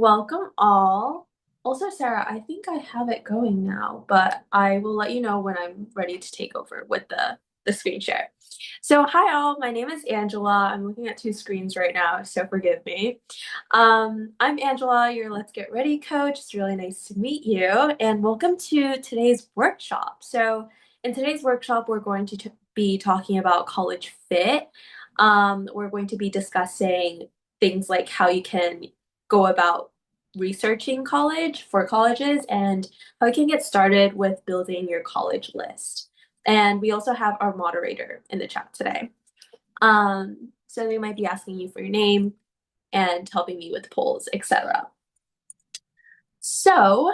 Welcome all. Also, Sarah, I think I have it going now, but I will let you know when I'm ready to take over with the screen share. So, hi all, my name is Angela. I'm looking at two screens right now, so forgive me. I'm Angela, your Let's Get Ready coach. It's really nice to meet you, and welcome to today's workshop. So, in today's workshop, we're going to be talking about college fit. We're going to be discussing things like how you can go about researching college for colleges and how you can get started with building your college list. And we also have our moderator in the chat today. So they might be asking you for your name and helping me with polls, etc. So,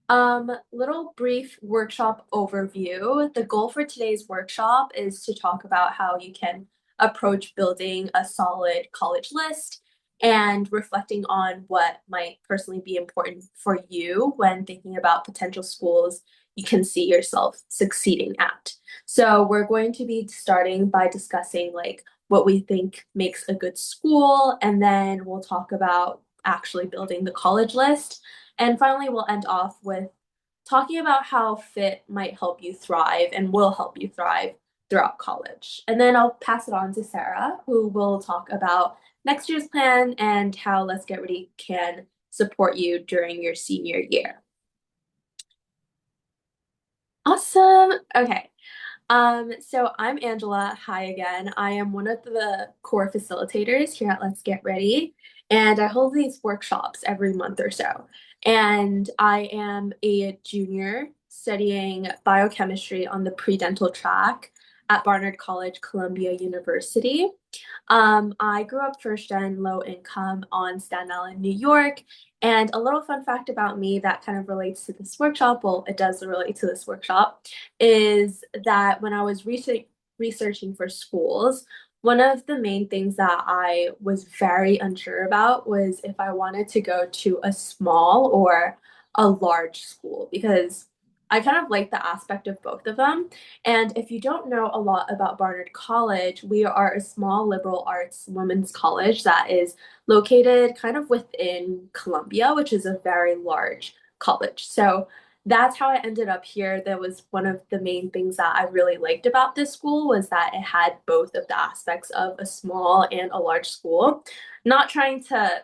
little brief workshop overview. The goal for today's workshop is to talk about how you can approach building a solid college list and reflecting on what might personally be important for you when thinking about potential schools you can see yourself succeeding at. So we're going to be starting by discussing like what we think makes a good school, and then we'll talk about actually building the college list. And finally, we'll end off with talking about how fit might help you thrive and will help you thrive throughout college. And then I'll pass it on to Sarah, who will talk about next year's plan and how Let's Get Ready can support you during your senior year. Awesome. Okay. So I'm Angela. Hi again. I am one of the core facilitators here at Let's Get Ready, and I hold these workshops every month or so. And I am a junior studying biochemistry on the pre-dental track at Barnard College, Columbia University. I grew up first gen low income on Staten Island, New York. And a little fun fact about me that kind of relates to this workshop, well, it does relate to this workshop, is that when I was researching for schools, one of the main things that I was very unsure about was if I wanted to go to a small or a large school because I kind of like the aspect of both of them. And if you don't know a lot about Barnard College, we are a small liberal arts women's college that is located kind of within Columbia, which is a very large college. So that's how I ended up here. That was one of the main things that I really liked about this school was that it had both of the aspects of a small and a large school. Not trying to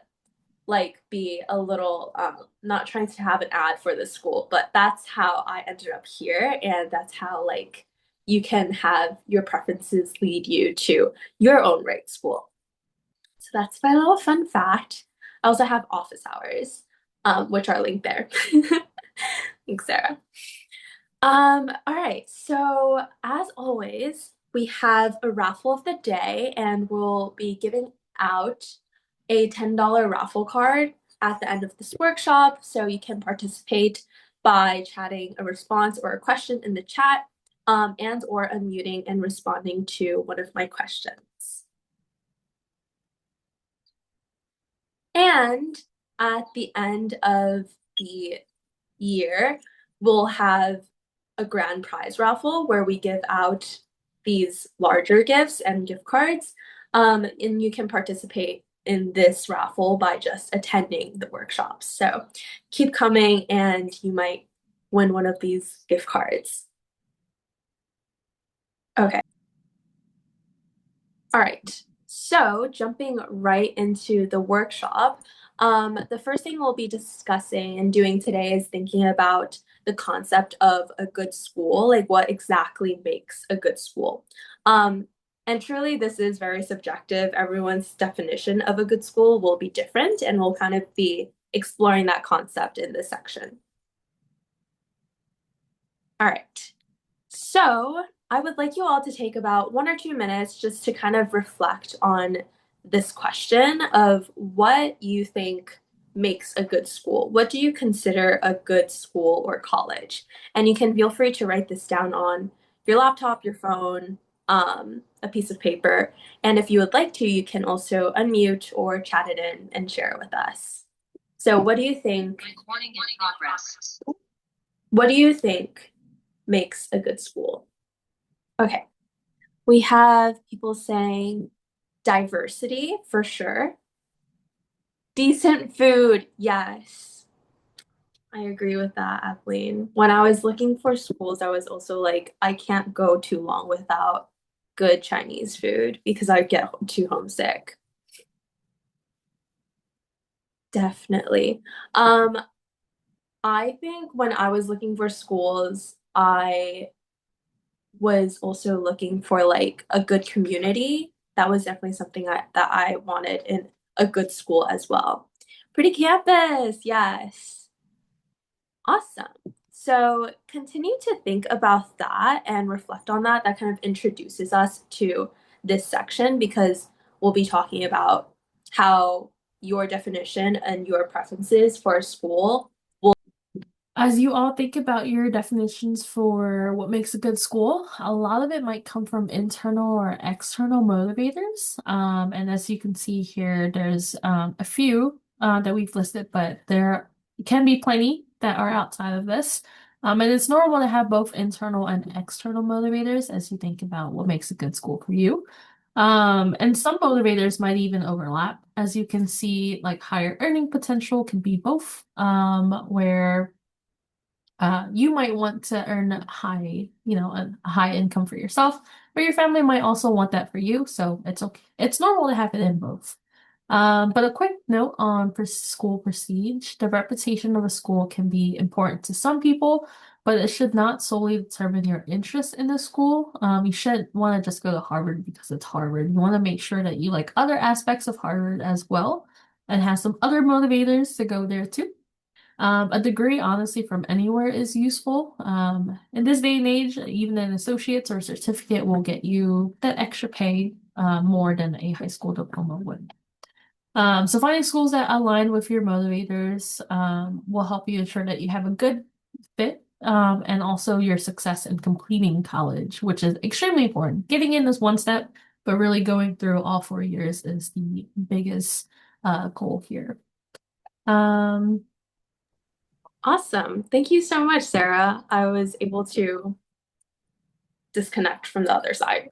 like be a little not trying to have an ad for the school, but that's how I ended up here, and that's how like you can have your preferences lead you to your own right school. So that's my little fun fact. I also have office hours, which are linked there. Thanks, Sarah. All right, so as always, we have a raffle of the day, and we'll be giving out a $10 raffle card at the end of this workshop. So you can participate by chatting a response or a question in the chat, and or unmuting and responding to one of my questions. And at the end of the year, we'll have a grand prize raffle where we give out these larger gifts and gift cards. And you can participate in this raffle by just attending the workshops. So keep coming and you might win one of these gift cards. Okay. All right. So jumping right into the workshop, the first thing we'll be discussing and doing today is thinking about the concept of a good school, like what exactly makes a good school. And truly, this is very subjective. Everyone's definition of a good school will be different, and we'll kind of be exploring that concept in this section. All right. So I would like you all to take about 1 or 2 minutes just to kind of reflect on this question of what you think makes a good school. What do you consider a good school or college? And you can feel free to write this down on your laptop, your phone, a piece of paper. And if you would like to, you can also unmute or chat it in and share it with us. So what do you think? Recording in progress. What do you think makes a good school? Okay. We have people saying diversity for sure. Decent food, yes. I agree with that, Kathleen. When I was looking for schools, I was also like, I can't go too long without good Chinese food because I get too homesick. Definitely. Um, I think when I was looking for schools, I was also looking for like a good community. That was definitely something that I wanted in a good school as well. Pretty campus, yes. Awesome. So continue to think about that and reflect on that. That kind of introduces us to this section because we'll be talking about how your definition and your preferences for a school. As you all think about your definitions for what makes a good school, a lot of it might come from internal or external motivators. And as you can see here, there's a few that we've listed, but there can be plenty that are outside of this. And it's normal to have both internal and external motivators as you think about what makes a good school for you. And some motivators might even overlap. As you can see, like higher earning potential can be both, where you might want to earn a high income for yourself, but your family might also want that for you. So it's okay. It's normal to have it in both. But a quick note on school prestige. The reputation of a school can be important to some people, but it should not solely determine your interest in the school. You shouldn't want to just go to Harvard because it's Harvard. You want to make sure that you like other aspects of Harvard as well and have some other motivators to go there too. A degree, honestly, from anywhere is useful. In this day and age, even an associate's or certificate will get you that extra pay, more than a high school diploma would. So finding schools that align with your motivators, will help you ensure that you have a good fit, and also your success in completing college, which is extremely important. Getting in is one step, but really going through all 4 years is the biggest, goal here. Um, Awesome. Thank you so much, Sarah. I was able to disconnect from the other side.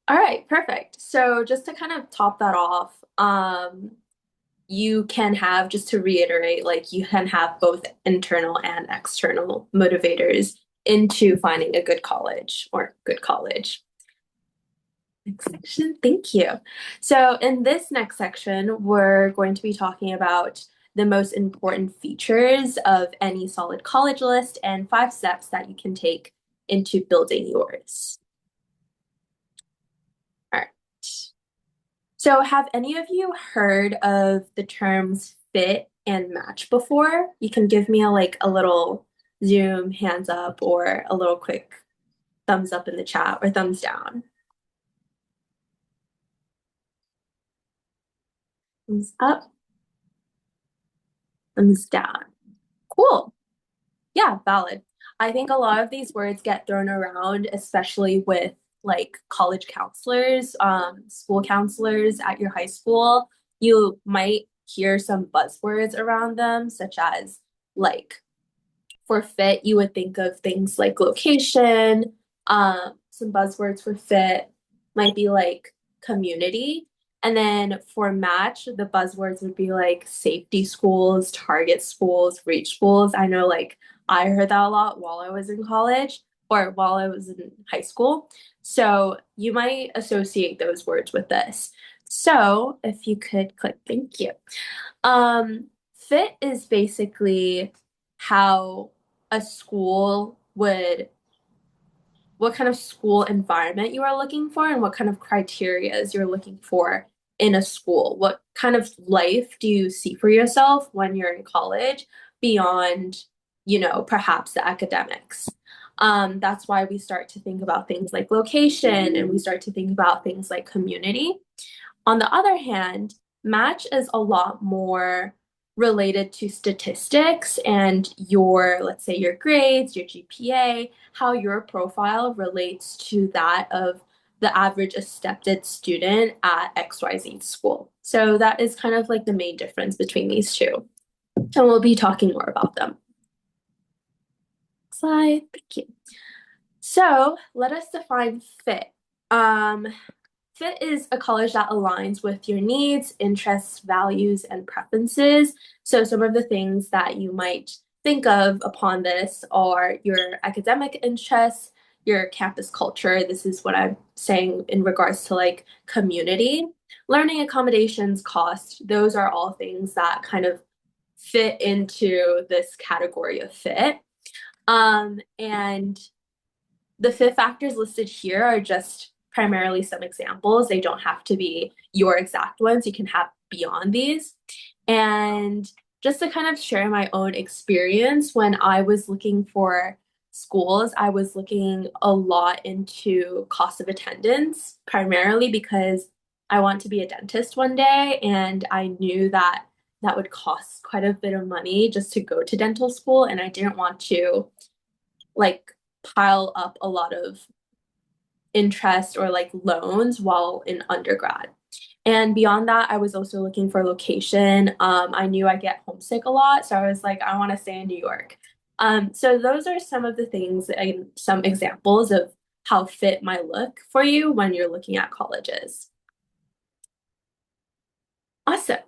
All right, perfect. So just to kind of top that off, you can have, just to reiterate, like you can have both internal and external motivators into finding a good college or good college. Next section, thank you. So in this next section, we're going to be talking about the most important features of any solid college list and 5 steps that you can take into building yours. All right. So have any of you heard of the terms fit and match before? You can give me a little Zoom hands up or a little quick thumbs up in the chat or thumbs down. Thumbs up, thumbs down. Cool. Yeah, valid. I think a lot of these words get thrown around, especially with like college counselors, school counselors at your high school. You might hear some buzzwords around them, such as like for fit, you would think of things like location. Some buzzwords for fit might be like community. And then for match, the buzzwords would be like safety schools, target schools, reach schools. I know like I heard that a lot while I was in college or while I was in high school. So you might associate those words with this. So if you could click, thank you. Fit is basically how a school would, what kind of school environment you are looking for and what kind of criterias you're looking for in a school. What kind of life do you see for yourself when you're in college beyond, perhaps the academics? That's why we start to think about things like location and we start to think about things like community. On the other hand, match is a lot more related to statistics and your, let's say, your grades, your GPA, how your profile relates to that of the average accepted student at XYZ school. So that is kind of like the main difference between these two. And we'll be talking more about them. Slide, thank you. So let us define fit. Um, Fit is a college that aligns with your needs, interests, values, and preferences. So, some of the things that you might think of upon this are your academic interests, your campus culture. This is what I'm saying in regards to like community, learning accommodations, cost. Those are all things that kind of fit into this category of fit. And the fit factors listed here are just primarily some examples. They don't have to be your exact ones. You can have beyond these. And just to kind of share my own experience, when I was looking for schools, I was looking a lot into cost of attendance, primarily because I want to be a dentist one day, and I knew that that would cost quite a bit of money just to go to dental school, and I didn't want to like pile up a lot of interest or like loans while in undergrad. And beyond that, I was also looking for location. I knew I get homesick a lot, so I was like, I want to stay in New York. So those are some of the things and some examples of how fit might look for you when you're looking at colleges. Awesome.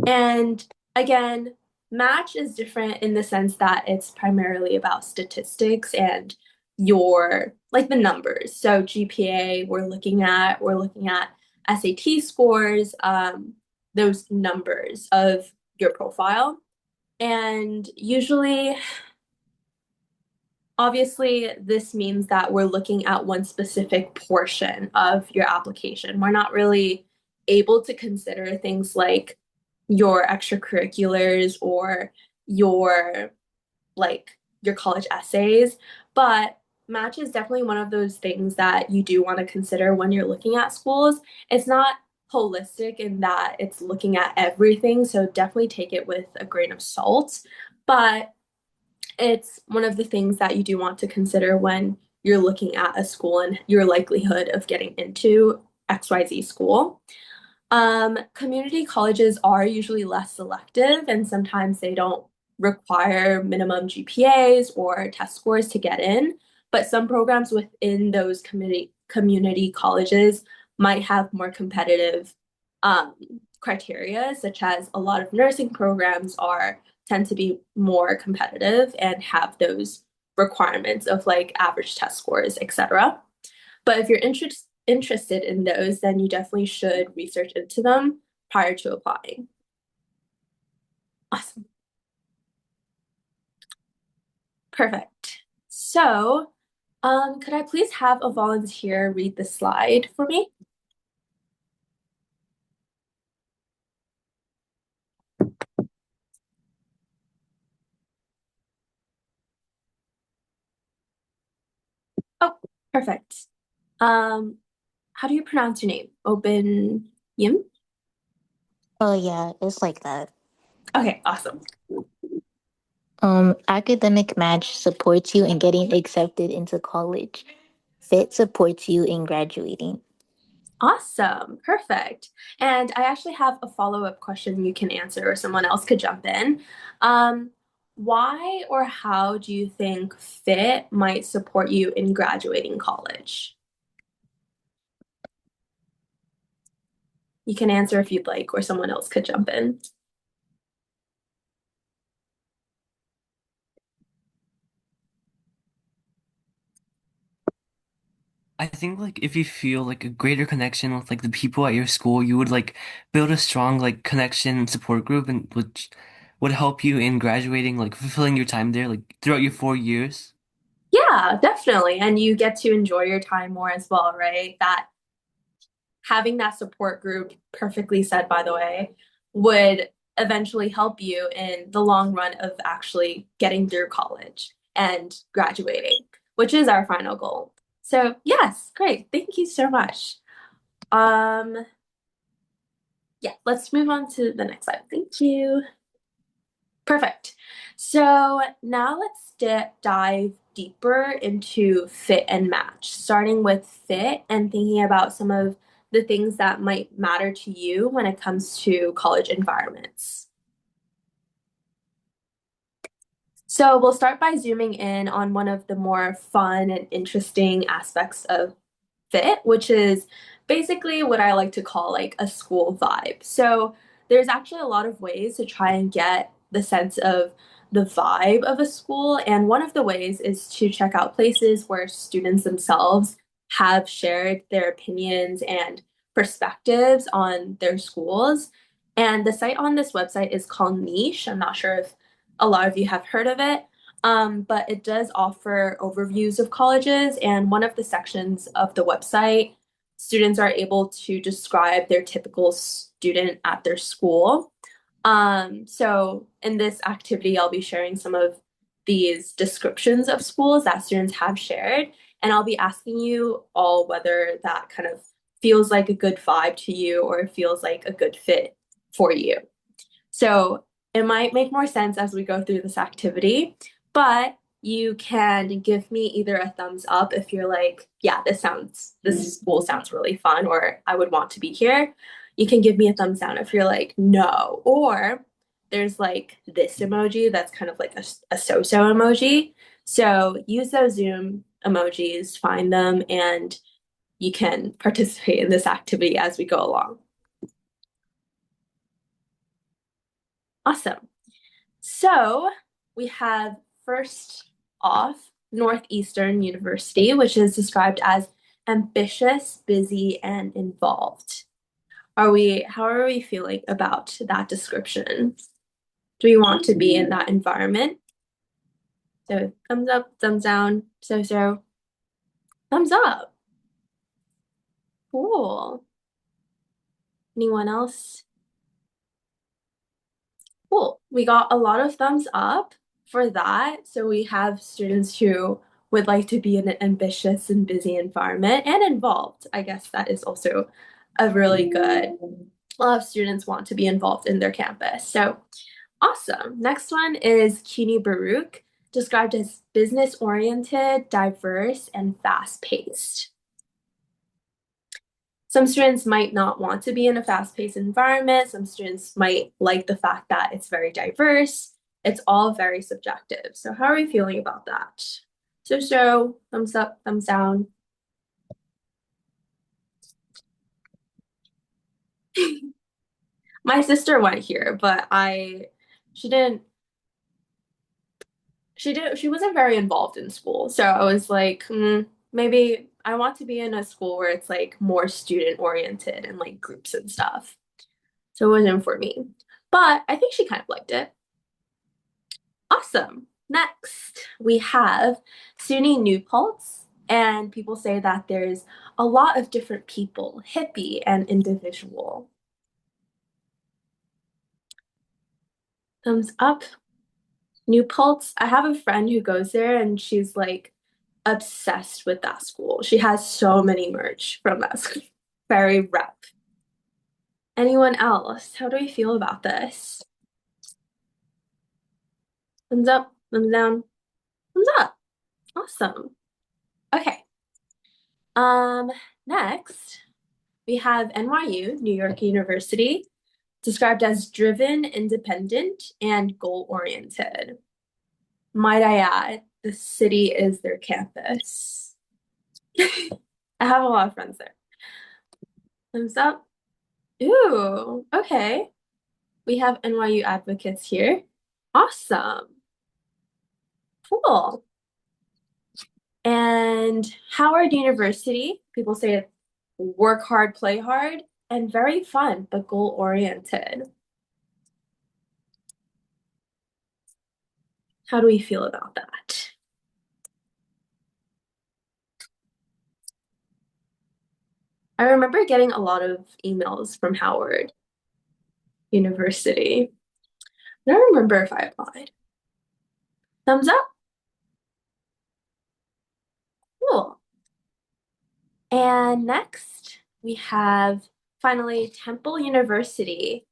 And again, match is different in the sense that it's primarily about statistics and your like the numbers. So GPA, we're looking at SAT scores, those numbers of your profile. And usually, obviously, this means that we're looking at one specific portion of your application. We're not really able to consider things like your extracurriculars or your your college essays, but match is definitely one of those things that you do want to consider when you're looking at schools. It's not holistic in that it's looking at everything, so definitely take it with a grain of salt, but it's one of the things that you do want to consider when you're looking at a school and your likelihood of getting into XYZ school. Community colleges are usually less selective, and sometimes they don't require minimum GPAs or test scores to get in. But some programs within those community colleges might have more competitive um, criteria, such as a lot of nursing programs are tend to be more competitive and have those requirements of like average test scores, etc. But if you're interested in those, then you definitely should research into them prior to applying. Awesome. Perfect. So, could I please have a volunteer read the slide for me? Oh, perfect. Um, how do you pronounce your name? Open Yim? Oh yeah, it's like that. Okay, awesome. Academic match supports you in getting accepted into college. Fit supports you in graduating. Awesome. Perfect. And I actually have a follow-up question you can answer, or someone else could jump in. Um, why or how do you think FIT might support you in graduating college? You can answer if you'd like, or someone else could jump in. I think like if you feel like a greater connection with like the people at your school, you would like build a strong like connection and support group and which would help you in graduating, like fulfilling your time there, like throughout your 4 years. Yeah, definitely. And you get to enjoy your time more as well, right? That having that support group, perfectly said, by the way, would eventually help you in the long run of actually getting through college and graduating, which is our final goal. So, yes, great. Thank you so much. Um, yeah, let's move on to the next slide. Thank you. Perfect. So now let's dive deeper into fit and match, starting with fit and thinking about some of the things that might matter to you when it comes to college environments. So we'll start by zooming in on one of the more fun and interesting aspects of fit, which is basically what I like to call like a school vibe. So there's actually a lot of ways to try and get the sense of the vibe of a school. And one of the ways is to check out places where students themselves have shared their opinions and perspectives on their schools. And the site on this website is called Niche. I'm not sure if a lot of you have heard of it, but it does offer overviews of colleges. And one of the sections of the website, students are able to describe their typical student at their school. So in this activity, I'll be sharing some of these descriptions of schools that students have shared, and I'll be asking you all whether that kind of feels like a good vibe to you or feels like a good fit for you. So it might make more sense as we go through this activity, but you can give me either a thumbs up if you're like, yeah, this school sounds really fun, or I would want to be here. You can give me a thumbs down if you're like, no, or there's like this emoji that's kind of like a so-so emoji. So use those Zoom emojis, find them, and you can participate in this activity as we go along. Awesome. So we have first off Northeastern University, which is described as ambitious, busy, and involved. How are we feeling about that description? Do we want to be in that environment? So thumbs up, thumbs down, so. Thumbs up. Cool. Anyone else? Cool. We got a lot of thumbs up for that. So we have students who would like to be in an ambitious and busy environment and involved. I guess that is also a really good. A lot of students want to be involved in their campus. So awesome. Next one is CUNY Baruch, described as business-oriented, diverse, and fast-paced. Some students might not want to be in a fast-paced environment. Some students might like the fact that it's very diverse. It's all very subjective. So how are we feeling about that? So, thumbs up, thumbs down. My sister went here, but she wasn't very involved in school. So I was like, maybe I want to be in a school where it's like more student oriented and like groups and stuff. So it wasn't for me. But I think she kind of liked it. Awesome. Next, we have SUNY New Paltz, and people say that there's a lot of different people, hippie and individual. Thumbs up. New Paltz. I have a friend who goes there and she's like obsessed with that school. She has so many merch from that school. Very rep. Anyone else? How do we feel about this? Thumbs up, thumbs down, thumbs up. Awesome. Okay. Next, we have NYU, New York University, described as driven, independent, and goal-oriented. Might I add, the city is their campus. I have a lot of friends there. Thumbs up. Ooh, okay. We have NYU advocates here. Awesome. Cool. And Howard University, people say work hard, play hard, and very fun, but goal-oriented. How do we feel about that? I remember getting a lot of emails from Howard University. I don't remember if I applied. Thumbs up? Cool. And next, we have finally Temple University,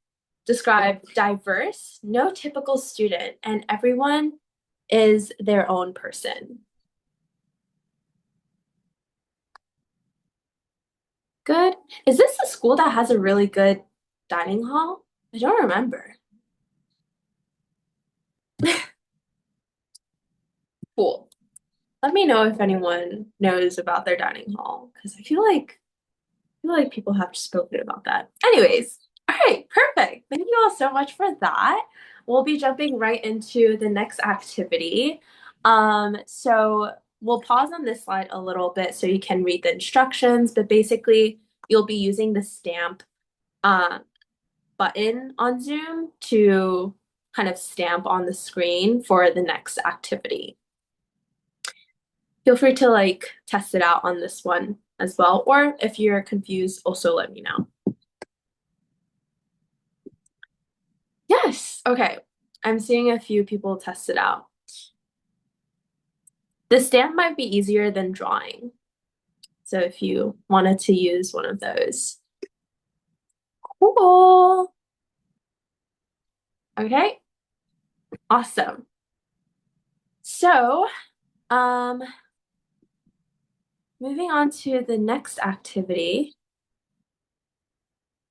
described diverse, no typical student, and everyone is their own person. Good. Is this a school that has a really good dining hall? I don't remember. Cool. Let me know if anyone knows about their dining hall because I feel like people have spoken about that. Anyways, all right, perfect. Thank you all so much for that. We'll be jumping right into the next activity. So we'll pause on this slide a little bit so you can read the instructions, but basically you'll be using the stamp uh, button on Zoom to kind of stamp on the screen for the next activity. Feel free to like test it out on this one as well, or if you're confused, also let me know. Yes, okay. I'm seeing a few people test it out. The stamp might be easier than drawing. So if you wanted to use one of those. Cool. Okay, awesome. So, moving on to the next activity.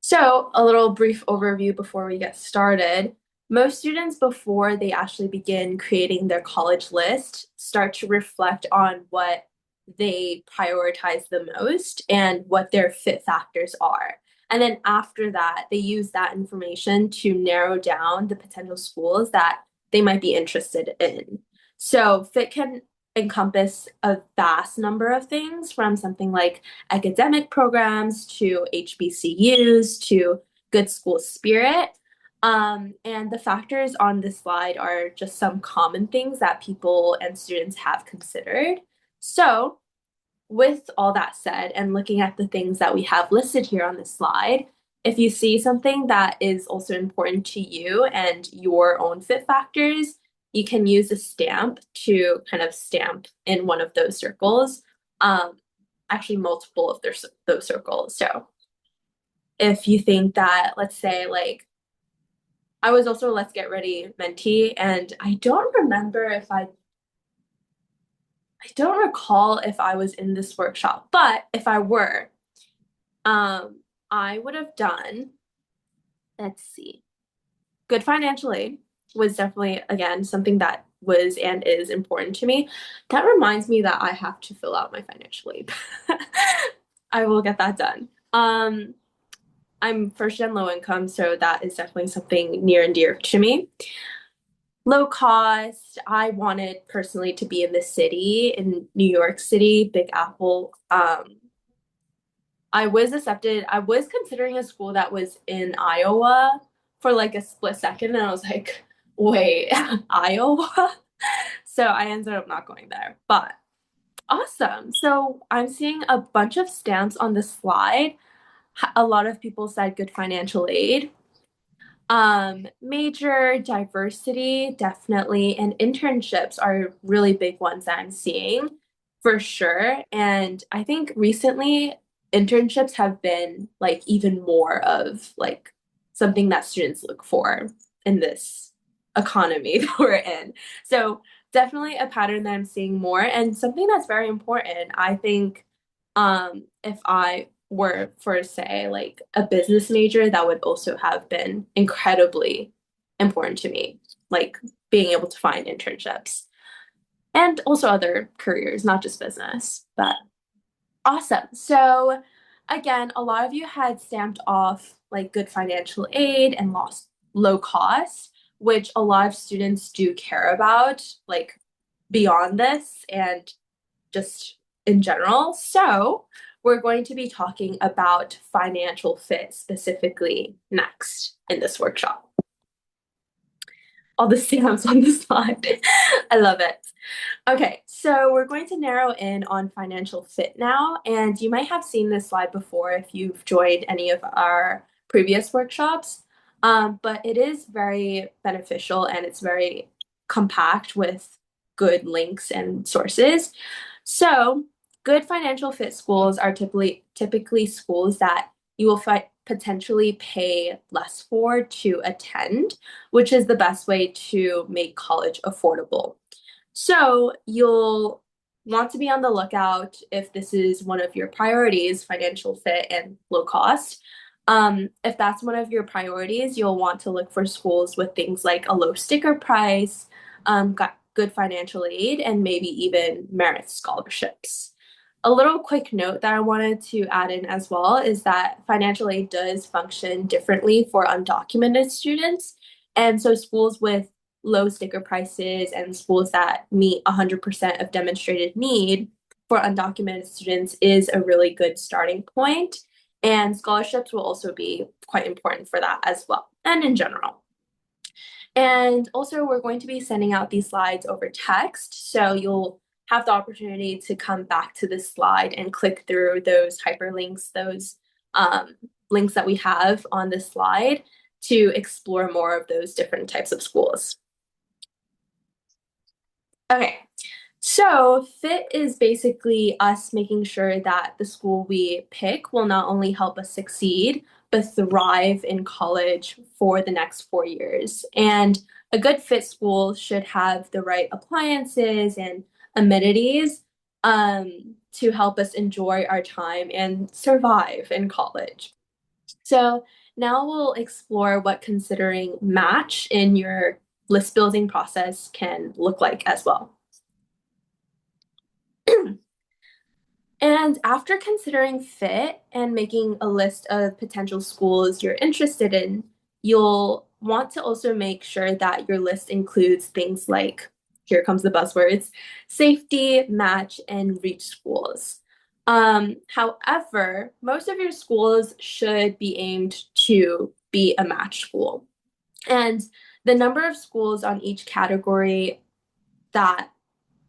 So, a little brief overview before we get started. Most students, before they actually begin creating their college list, start to reflect on what they prioritize the most and what their fit factors are. And then after that, they use that information to narrow down the potential schools that they might be interested in. So, fit can encompass a vast number of things from something like academic programs to HBCUs to good school spirit. And the factors on this slide are just some common things that people and students have considered. So, with all that said, and looking at the things that we have listed here on this slide, if you see something that is also important to you and your own fit factors, you can use a stamp to kind of stamp in one of those circles. Actually multiple of those circles. So if you think that, let's say, like, I was also a Let's Get Ready mentee, and I don't recall if I was in this workshop, but if I were, I would have done, let's see, good financial aid was definitely, again, something that was and is important to me. That reminds me that I have to fill out my financial aid. I will get that done. I'm first gen low income, so that is definitely something near and dear to me. Low cost, I wanted personally to be in the city, in New York City, Big Apple. I was accepted. I was considering a school that was in Iowa for like a split second, and I was like, wait, Iowa? So I ended up not going there. But awesome. So I'm seeing a bunch of stamps on the slide. A lot of people said good financial aid. Major diversity, definitely, and internships are really big ones that I'm seeing for sure. And I think recently internships have been like even more of like something that students look for in this economy that we're in. So definitely a pattern that I'm seeing more and something that's very important. I think if I were for say like a business major, that would also have been incredibly important to me, like being able to find internships and also other careers, not just business. But awesome. So again, a lot of you had stamped off like good financial aid and low cost, which a lot of students do care about, like beyond this and just in general. So we're going to be talking about financial fit specifically next in this workshop. All the stamps on the slide. I love it. Okay, so we're going to narrow in on financial fit now, and you might have seen this slide before if you've joined any of our previous workshops, but it is very beneficial and it's very compact with good links and sources. So, good financial fit schools are typically schools that you will potentially pay less for to attend, which is the best way to make college affordable. So you'll want to be on the lookout if this is one of your priorities, financial fit and low cost. If that's one of your priorities, you'll want to look for schools with things like a low sticker price, good financial aid and maybe even merit scholarships. A little quick note that I wanted to add in as well is that financial aid does function differently for undocumented students. And so schools with low sticker prices and schools that meet 100% of demonstrated need for undocumented students is a really good starting point. And scholarships will also be quite important for that as well, and in general. And also, we're going to be sending out these slides over text, so you'll have the opportunity to come back to this slide and click through those hyperlinks, those links that we have on this slide to explore more of those different types of schools. Okay, so fit is basically us making sure that the school we pick will not only help us succeed, but thrive in college for the next 4 years. And a good fit school should have the right appliances and amenities to help us enjoy our time and survive in college. So now we'll explore what considering match in your list building process can look like as well. And after considering fit and making a list of potential schools you're interested in, you'll want to also make sure that your list includes things like, here comes the buzzwords, safety, match, and reach schools. However, most of your schools should be aimed to be a match school. And the number of schools on each category that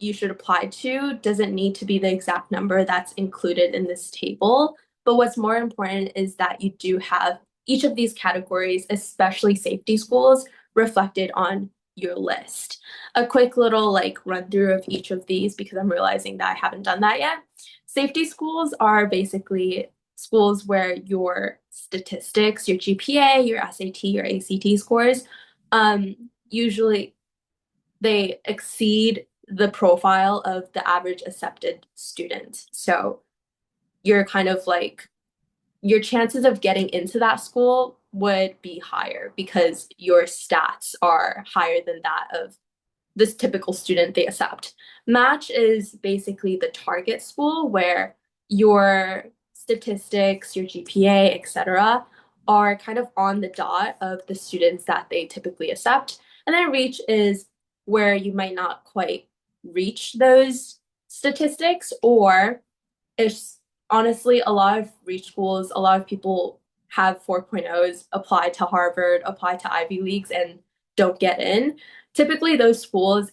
you should apply to doesn't need to be the exact number that's included in this table. But what's more important is that you do have each of these categories, especially safety schools, reflected on your list. A quick little run through of each of these because I'm realizing that I haven't done that yet. Safety schools are basically schools where your statistics, your GPA, your SAT, your ACT scores, usually they exceed the profile of the average accepted student. So you're kind of your chances of getting into that school would be higher because your stats are higher than that of this typical student they accept. Match is basically the target school where your statistics, your GPA, etc., are kind of on the dot of the students that they typically accept. And then reach is where you might not quite reach those statistics, or it's honestly a lot of reach schools, a lot of people have 4.0s, apply to Harvard, apply to Ivy Leagues, and don't get in. Typically, those schools,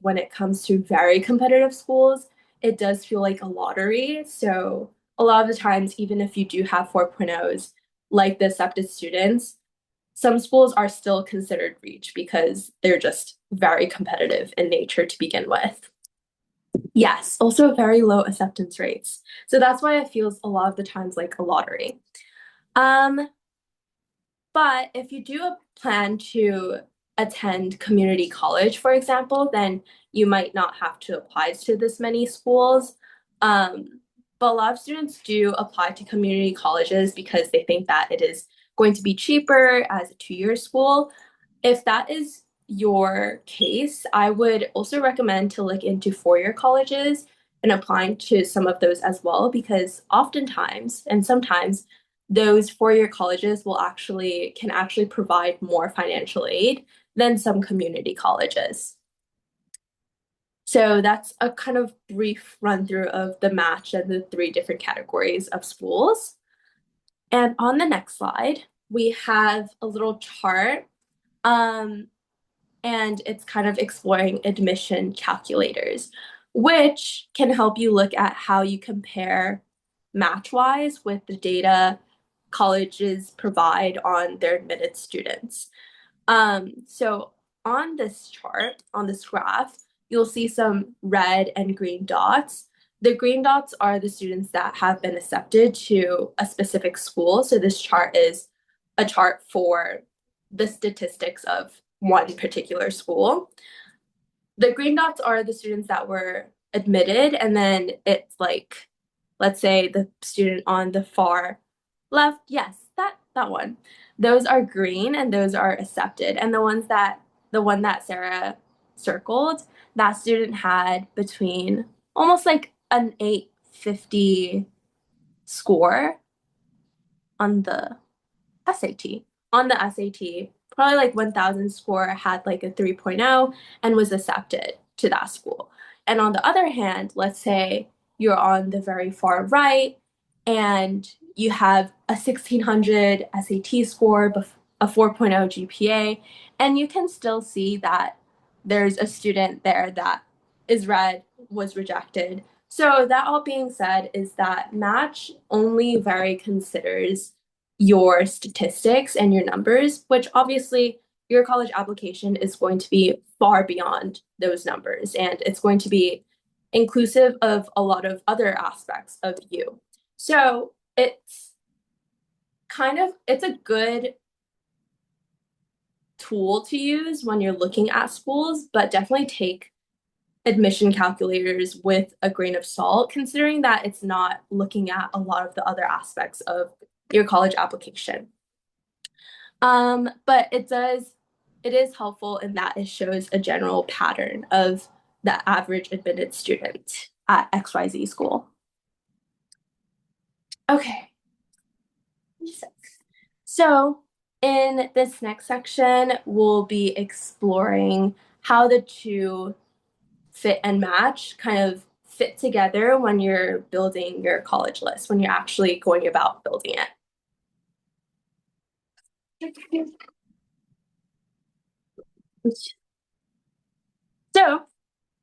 when it comes to very competitive schools, it does feel like a lottery. So a lot of the times, even if you do have 4.0s, like the accepted students, some schools are still considered reach because they're just very competitive in nature to begin with. Yes, also very low acceptance rates. So that's why it feels a lot of the times like a lottery. But if you do plan to attend community college, for example, then you might not have to apply to this many schools. But a lot of students do apply to community colleges because they think that it is going to be cheaper as a 2-year school. If that is your case, I would also recommend to look into 4-year colleges and applying to some of those as well, because oftentimes and sometimes those 4-year colleges can actually provide more financial aid than some community colleges. So that's a kind of brief run through of the match and the 3 different categories of schools. And on the next slide, we have a little chart, and it's kind of exploring admission calculators, which can help you look at how you compare match-wise with the data colleges provide on their admitted students. So on this chart, on this graph, you'll see some red and green dots. The green dots are the students that have been accepted to a specific school. So this chart is a chart for the statistics of one particular school. The green dots are the students that were admitted, and then it's let's say the student on the far left, yes, that one. Those are green and those are accepted. And the one that Sarah circled, that student had between almost like an 850 score on the SAT. On the SAT, probably like 1000 score had like a 3.0 and was accepted to that school. And on the other hand, let's say you're on the very far right and you have a 1600 SAT score, a 4.0 GPA, and you can still see that there's a student there that is red, was rejected. So that all being said is that match only very considers your statistics and your numbers, which obviously your college application is going to be far beyond those numbers, and it's going to be inclusive of a lot of other aspects of you. So it's a good tool to use when you're looking at schools, but definitely take admission calculators with a grain of salt, considering that it's not looking at a lot of the other aspects of your college application. But it is helpful in that it shows a general pattern of the average admitted student at XYZ school. Okay. So in this next section, we'll be exploring how the two fit and match kind of fit together when you're building your college list, when you're actually going about building it. So,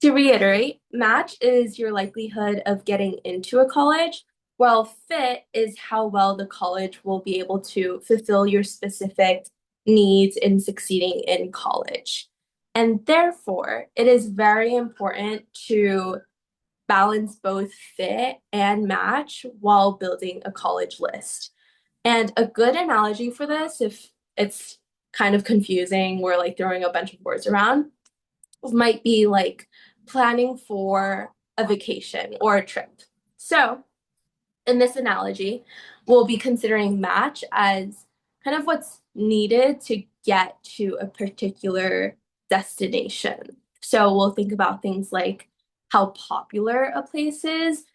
to reiterate, match is your likelihood of getting into a college, while fit is how well the college will be able to fulfill your specific needs in succeeding in college. And therefore, it is very important to balance both fit and match while building a college list. And a good analogy for this, if it's kind of confusing, we're like throwing a bunch of words around, might be like planning for a vacation or a trip. So, in this analogy, we'll be considering match as kind of what's needed to get to a particular destination. So, we'll think about things like how popular a place is.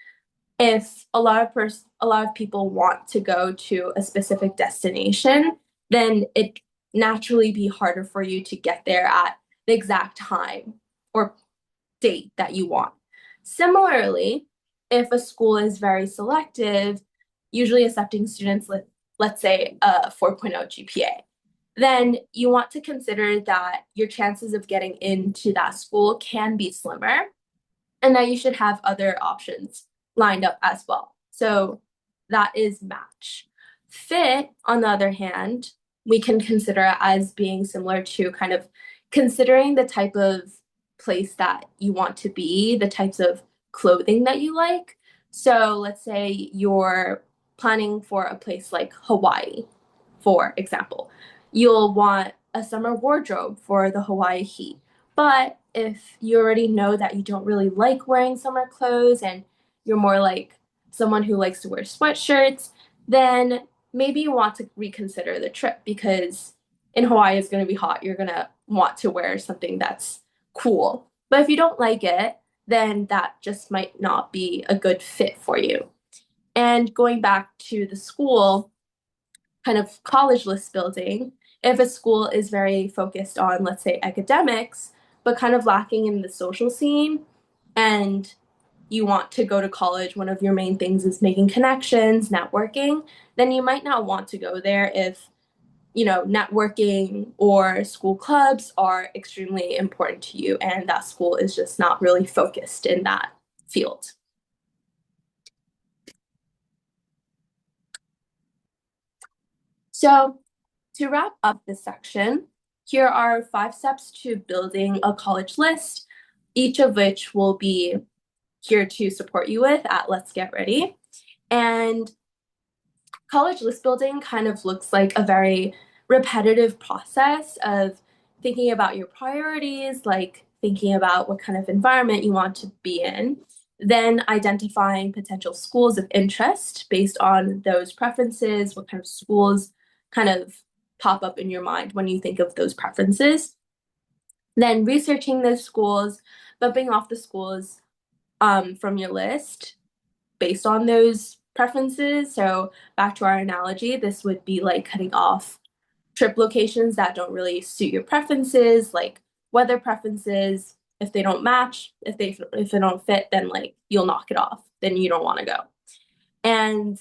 If a lot of people want to go to a specific destination, then it naturally be harder for you to get there at the exact time or date that you want. Similarly, if a school is very selective, usually accepting students with, let's say, a 4.0 GPA, then you want to consider that your chances of getting into that school can be slimmer and that you should have other options lined up as well. So that is match. Fit, on the other hand, we can consider as being similar to kind of considering the type of place that you want to be, the types of clothing that you like. So let's say you're planning for a place like Hawaii, for example. You'll want a summer wardrobe for the Hawaii heat. But if you already know that you don't really like wearing summer clothes and you're more like someone who likes to wear sweatshirts, then maybe you want to reconsider the trip because in Hawaii it's going to be hot. You're going to want to wear something that's cool. But if you don't like it, then that just might not be a good fit for you. And going back to the school, kind of college list building, if a school is very focused on, let's say, academics, but kind of lacking in the social scene, and you want to go to college, one of your main things is making connections, networking, then you might not want to go there if, you know, networking or school clubs are extremely important to you and that school is just not really focused in that field. So to wrap up this section, here are 5 steps to building a college list, each of which will be here to support you with at Let's Get Ready. And college list building kind of looks like a very repetitive process of thinking about your priorities, like thinking about what kind of environment you want to be in, then identifying potential schools of interest based on those preferences, what kind of schools kind of pop up in your mind when you think of those preferences. Then researching the schools, bumping off the schools from your list based on those preferences. So back to our analogy, this would be like cutting off trip locations that don't really suit your preferences, like weather preferences. If they don't match, if they don't fit, then like you'll knock it off. Then you don't want to go. And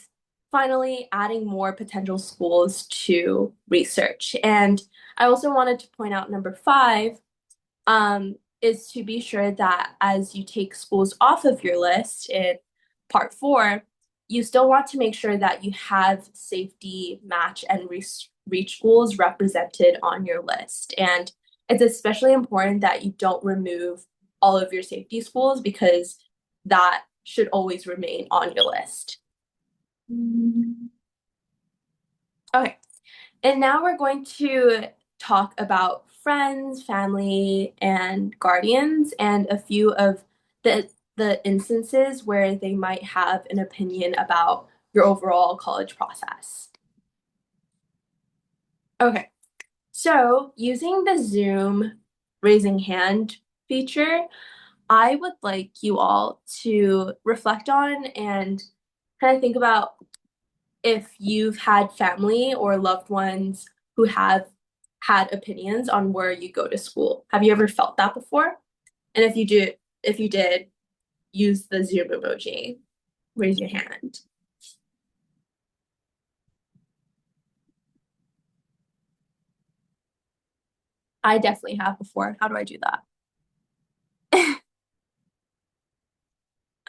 finally, adding more potential schools to research. And I also wanted to point out number five is to be sure that as you take schools off of your list in part four, you still want to make sure that you have safety, match, and reach schools represented on your list. And it's especially important that you don't remove all of your safety schools because that should always remain on your list. Okay, and now we're going to talk about friends, family, and guardians, and a few of the instances where they might have an opinion about your overall college process. Okay, so using the Zoom raising hand feature, I would like you all to reflect on and kind of think about if you've had family or loved ones who have had opinions on where you go to school. Have you ever felt that before? And if you did, use the Zoom emoji. Raise your hand. I definitely have before. How do I do that?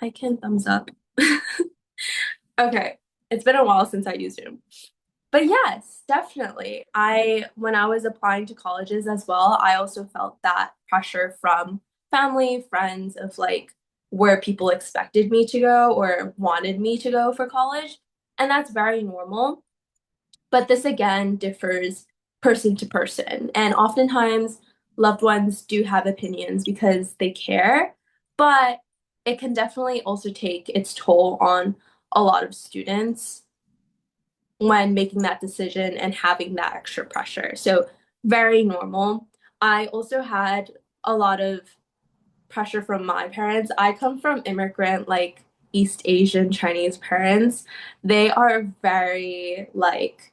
I can thumbs up. Okay, it's been a while since I used Zoom. But yes, definitely. When I was applying to colleges as well, I also felt that pressure from family, friends of like where people expected me to go or wanted me to go for college. And that's very normal. But this again differs person to person. And oftentimes, loved ones do have opinions because they care, but it can definitely also take its toll on a lot of students when making that decision and having that extra pressure. So, very normal. I also had a lot of pressure from my parents. I come from immigrant, like East Asian Chinese parents. They are very like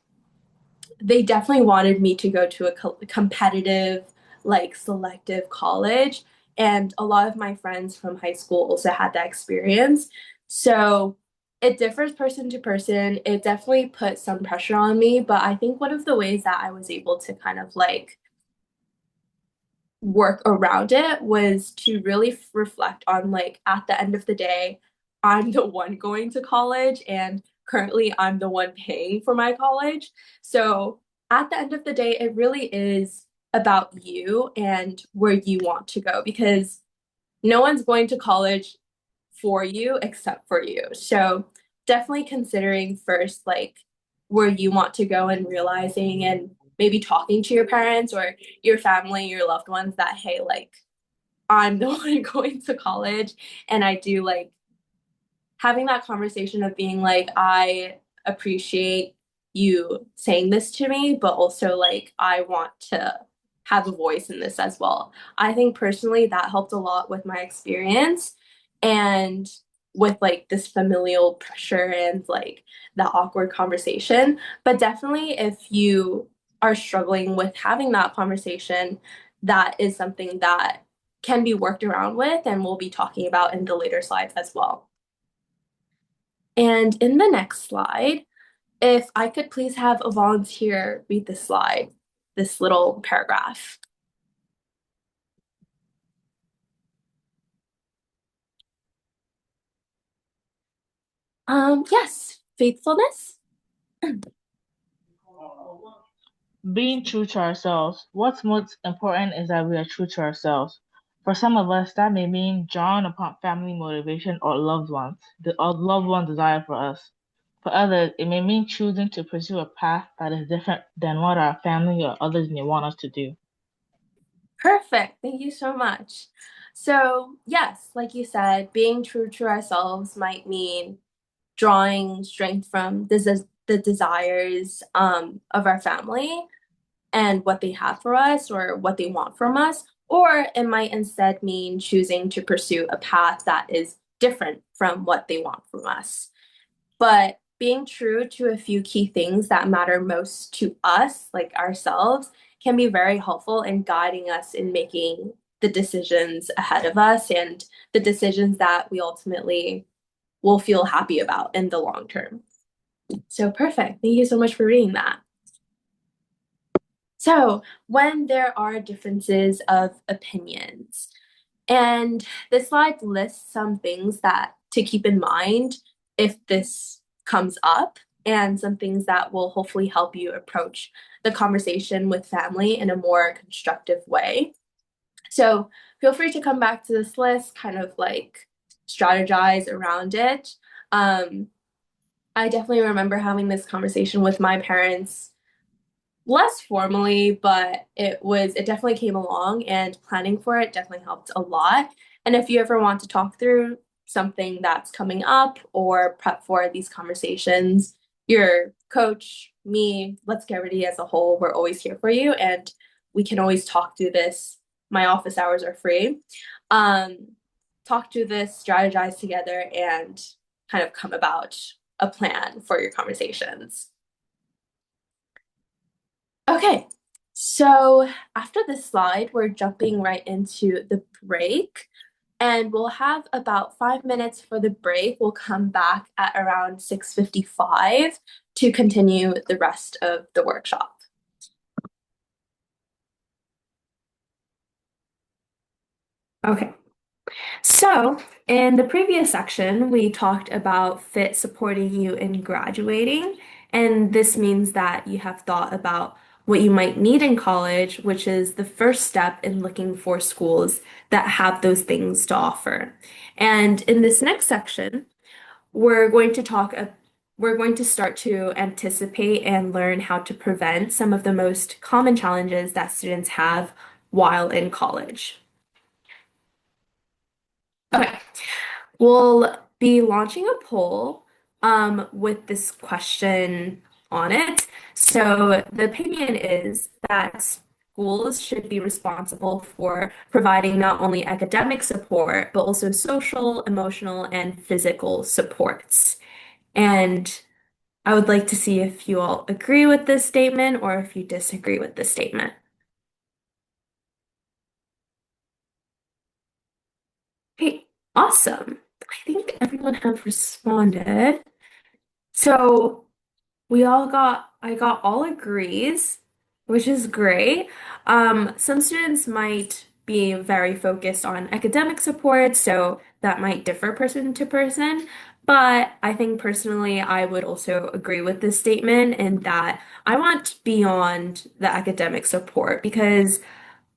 they definitely wanted me to go to a competitive, like selective college. And a lot of my friends from high school also had that experience. So it differs person to person. It definitely put some pressure on me. But I think one of the ways that I was able to kind of like work around it was to really reflect on like at the end of the day, I'm the one going to college and currently I'm the one paying for my college. So at the end of the day, it really is about you and where you want to go because no one's going to college for you except for you. So definitely considering first like where you want to go and realizing and maybe talking to your parents or your family, your loved ones that hey, like I'm the one going to college and I do like having that conversation of being like I appreciate you saying this to me, but also like I want to have a voice in this as well. I think personally that helped a lot with my experience and with like this familial pressure and like that awkward conversation. But definitely if you are struggling with having that conversation, that is something that can be worked around with and we'll be talking about in the later slides as well. And in the next slide, if I could please have a volunteer read this slide, this little paragraph. Yes, faithfulness. Being true to ourselves. What's most important is that we are true to ourselves. For some of us, that may mean drawing upon family motivation or loved one desire for us. For others, it may mean choosing to pursue a path that is different than what our family or others may want us to do. Perfect. Thank you so much. So, yes, like you said, being true to ourselves might mean drawing strength from the desires of our family and what they have for us or what they want from us, Or it might instead mean choosing to pursue a path that is different from what they want from us. But being true to a few key things that matter most to us, like ourselves, can be very helpful in guiding us in making the decisions ahead of us and the decisions that we ultimately will feel happy about in the long term. So perfect. Thank you so much for reading that. So, when there are differences of opinions, and this slide lists some things that to keep in mind if this comes up, and some things that will hopefully help you approach the conversation with family in a more constructive way. So, feel free to come back to this list, kind of like strategize around it. I definitely remember having this conversation with my parents less formally, but it definitely came along and planning for it definitely helped a lot. And if you ever want to talk through something that's coming up or prep for these conversations, your coach, me, Let's Get Ready as a whole, we're always here for you and we can always talk through this. My office hours are free. Um, Talk through this, strategize together, and kind of come about a plan for your conversations. Okay, so after this slide, we're jumping right into the break, and we'll have about 5 minutes for the break. We'll come back at around 6:55 to continue the rest of the workshop. Okay. So, in the previous section, we talked about FIT supporting you in graduating, and this means that you have thought about what you might need in college, which is the first step in looking for schools that have those things to offer. And in this next section, we're going to talk, we're going to start to anticipate and learn how to prevent some of the most common challenges that students have while in college. Okay. We'll be launching a poll with this question on it. So the opinion is that schools should be responsible for providing not only academic support, but also social, emotional, and physical supports. And I would like to see if you all agree with this statement or if you disagree with this statement. Okay, awesome. I think everyone have responded. So I got all agrees, which is great. Some students might be very focused on academic support, so that might differ person to person. But I think personally, I would also agree with this statement in that I want beyond the academic support because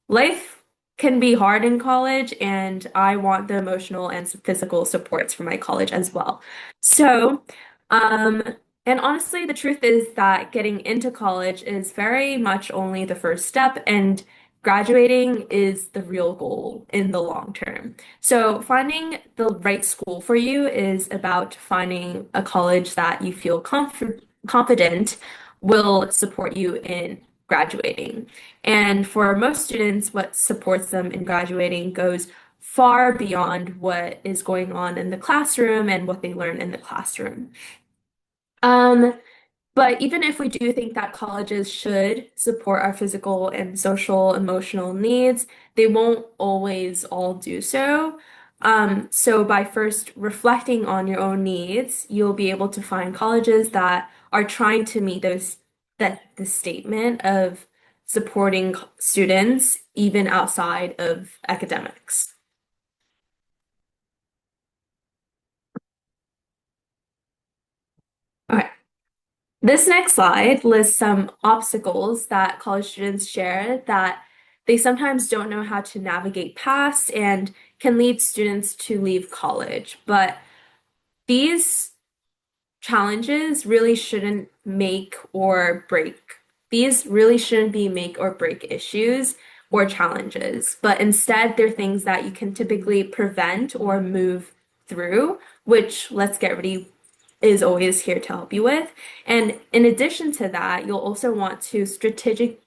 life can be hard in college, and I want the emotional and physical supports for my college as well. So, um, and honestly, the truth is that getting into college is very much only the first step, and graduating is the real goal in the long term. So, finding the right school for you is about finding a college that you feel confident will support you in graduating. And for most students, what supports them in graduating goes far beyond what is going on in the classroom and what they learn in the classroom. Um, but even if we do think that colleges should support our physical and social, emotional needs, they won't always all do so. So by first reflecting on your own needs, you'll be able to find colleges that are trying to meet the statement of supporting students even outside of academics. Okay. This next slide lists some obstacles that college students share that they sometimes don't know how to navigate past and can lead students to leave college. But these challenges really shouldn't make or break. These really shouldn't be make or break issues or challenges, but instead they're things that you can typically prevent or move through, which Let's Get Ready is always here to help you with. And in addition to that, you'll also want to strategically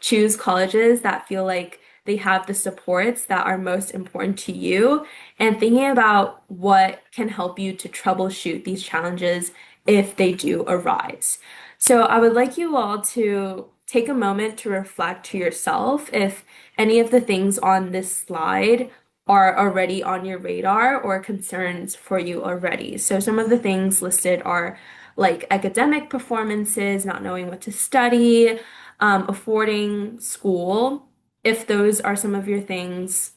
choose colleges that feel like they have the supports that are most important to you, and thinking about what can help you to troubleshoot these challenges if they do arise. So I would like you all to take a moment to reflect to yourself if any of the things on this slide are already on your radar or concerns for you already. So some of the things listed are like academic performances, not knowing what to study, affording school. If those are some of your things,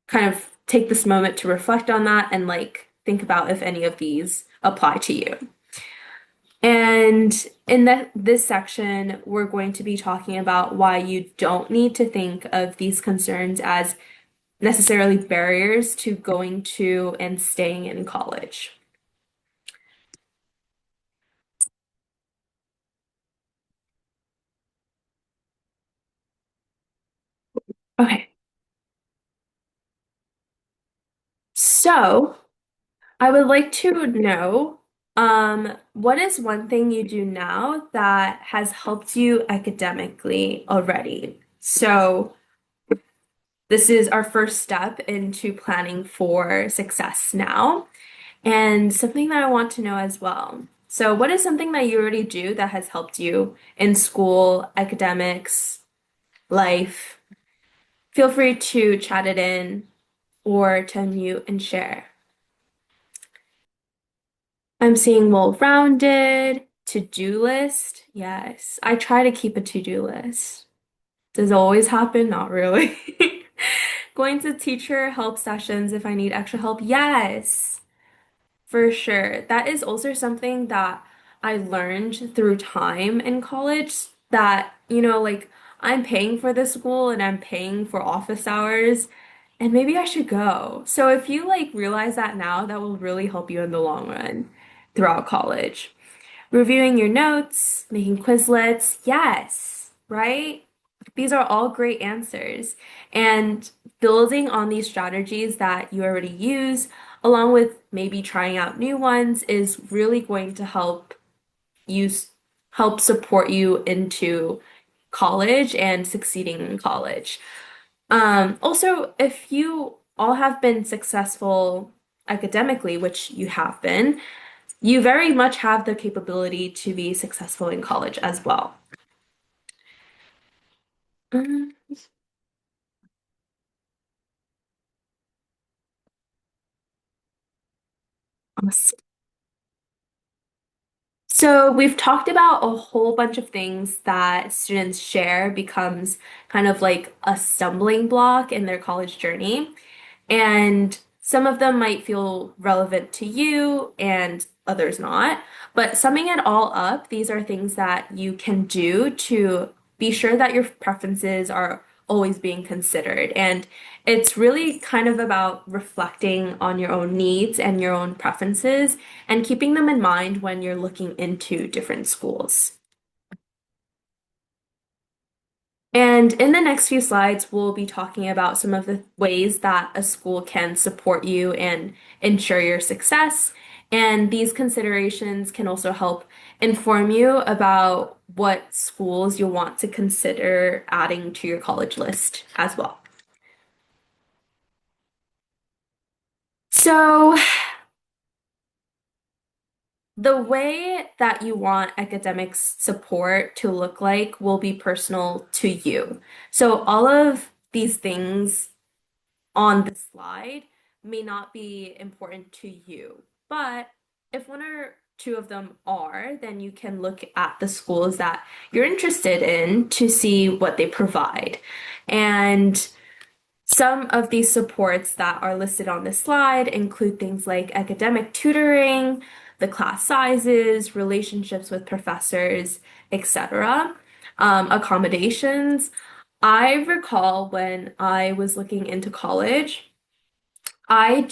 kind of take this moment to reflect on that and like think about if any of these apply to you. And in this section, we're going to be talking about why you don't need to think of these concerns as necessarily barriers to going to and staying in college. Okay, so I would like to know, what is one thing you do now that has helped you academically already? So this is our first step into planning for success now, and something that I want to know as well. So what is something that you already do that has helped you in school, academics, life? Feel free to chat it in or to unmute and share. I'm seeing well-rounded, to-do list. Yes, I try to keep a to-do list. Does it always happen? Not really. Going to teacher help sessions if I need extra help. Yes. For sure. That is also something that I learned through time in college that, like I'm paying for this school and I'm paying for office hours and maybe I should go. So if you like realize that now, that will really help you in the long run throughout college. Reviewing your notes, making Quizlets, yes, right? These are all great answers. And building on these strategies that you already use, along with maybe trying out new ones, is really going to you help support you into college and succeeding in college. Also, if you all have been successful academically, which you have been, you very much have the capability to be successful in college as well. Um, awesome. So we've talked about a whole bunch of things that students share becomes kind of like a stumbling block in their college journey. And some of them might feel relevant to you and others not. But summing it all up, these are things that you can do to be sure that your preferences are always being considered. And it's really kind of about reflecting on your own needs and your own preferences and keeping them in mind when you're looking into different schools. And in the next few slides, we'll be talking about some of the ways that a school can support you and ensure your success. And these considerations can also help inform you about what schools you'll want to consider adding to your college list as well. So, the way that you want academics support to look like will be personal to you. So, all of these things on the slide may not be important to you. But if one or two of them are, then you can look at the schools that you're interested in to see what they provide. And some of these supports that are listed on this slide include things like academic tutoring, the class sizes, relationships with professors, etc. Accommodations. I recall when I was looking into college, I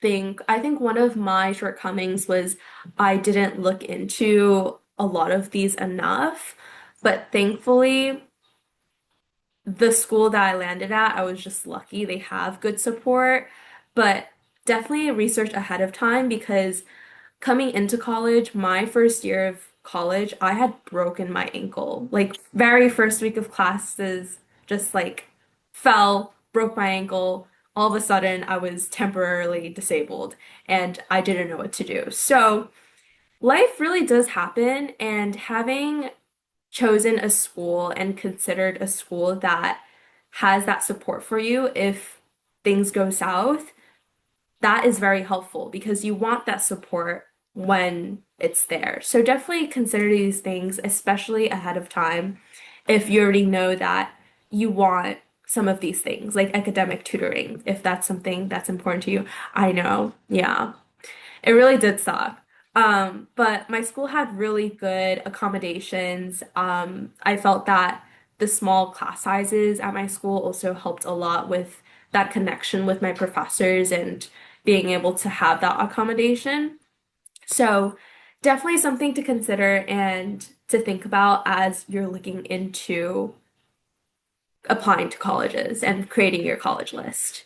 think one of my shortcomings was I didn't look into a lot of these enough, but thankfully, the school that I landed at, I was just lucky. They have good support, but definitely research ahead of time because coming into college, my first year of college, I had broken my ankle. Like very first week of classes, just like fell, broke my ankle. All of a sudden, I was temporarily disabled and I didn't know what to do. So life really does happen, and having chosen a school and considered a school that has that support for you if things go south, that is very helpful because you want that support when it's there. So definitely consider these things, especially ahead of time, if you already know that you want some of these things, like academic tutoring, if that's something that's important to you. I know, yeah. It really did suck. But my school had really good accommodations. I felt that the small class sizes at my school also helped a lot with that connection with my professors and being able to have that accommodation. So definitely something to consider and to think about as you're looking into applying to colleges and creating your college list.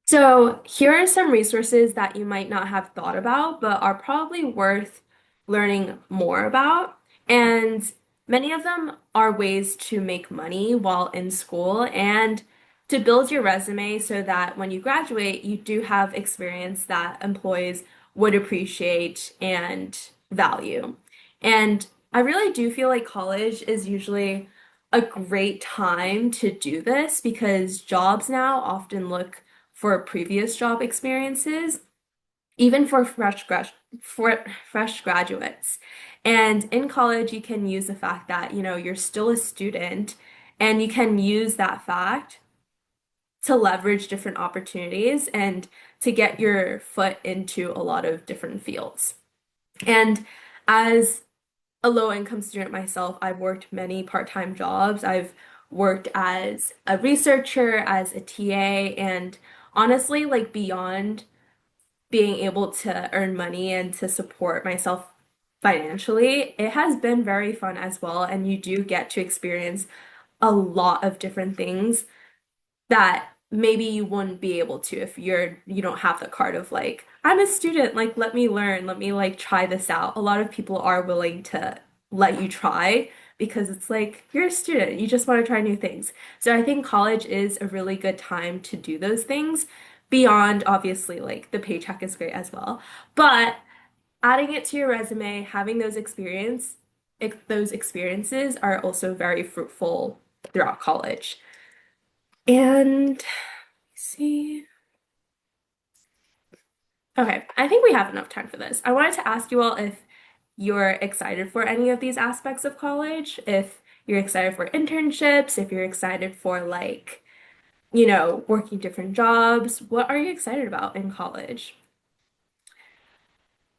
So, here are some resources that you might not have thought about, but are probably worth learning more about. And many of them are ways to make money while in school and to build your resume so that when you graduate, you do have experience that employees would appreciate and value. And I really do feel like college is usually a great time to do this because jobs now often look for previous job experiences, even for fresh graduates. And in college, you can use the fact that, you're still a student and you can use that fact to leverage different opportunities and to get your foot into a lot of different fields. And as a low income student myself, I've worked many part-time jobs. I've worked as a researcher, as a TA, and honestly, like beyond being able to earn money and to support myself financially, it has been very fun as well. And you do get to experience a lot of different things that maybe you wouldn't be able to if you don't have the card of like, I'm a student, like let me learn, let me like try this out. A lot of people are willing to let you try because it's like you're a student, you just want to try new things. So I think college is a really good time to do those things beyond obviously like the paycheck is great as well. But adding it to your resume, having those experiences are also very fruitful throughout college. And see. Okay, I think we have enough time for this. I wanted to ask you all if you're excited for any of these aspects of college, if you're excited for internships, if you're excited for like, working different jobs. What are you excited about in college?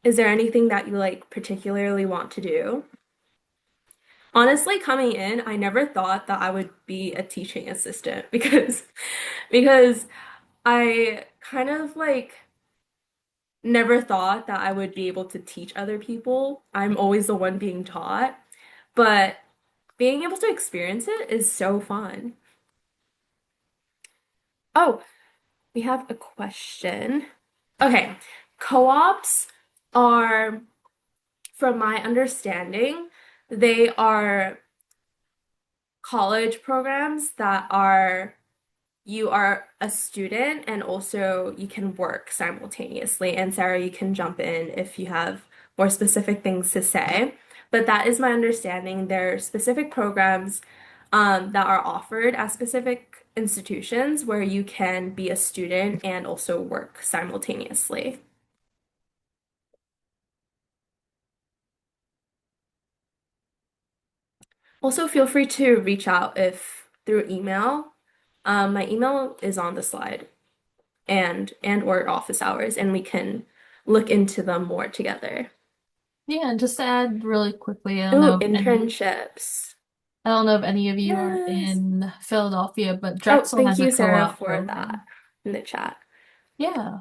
Is there anything that you like particularly want to do? Honestly, coming in, I never thought that I would be a teaching assistant because I kind of like never thought that I would be able to teach other people. I'm always the one being taught, but being able to experience it is so fun. Oh, we have a question. Okay, co-ops are, from my understanding, they are college programs that are you are a student and also you can work simultaneously. And Sarah, you can jump in if you have more specific things to say. But that is my understanding. There are specific programs that are offered at specific institutions where you can be a student and also work simultaneously. Also, feel free to reach out if through email. My email is on the slide. And or office hours, and we can look into them more together. Yeah, and just to add really quickly, Ooh, internships. I don't know if any of you are Yes. in Philadelphia, but Oh, Drexel thank has a you, Sarah, co-op for that program. in the chat. Yeah.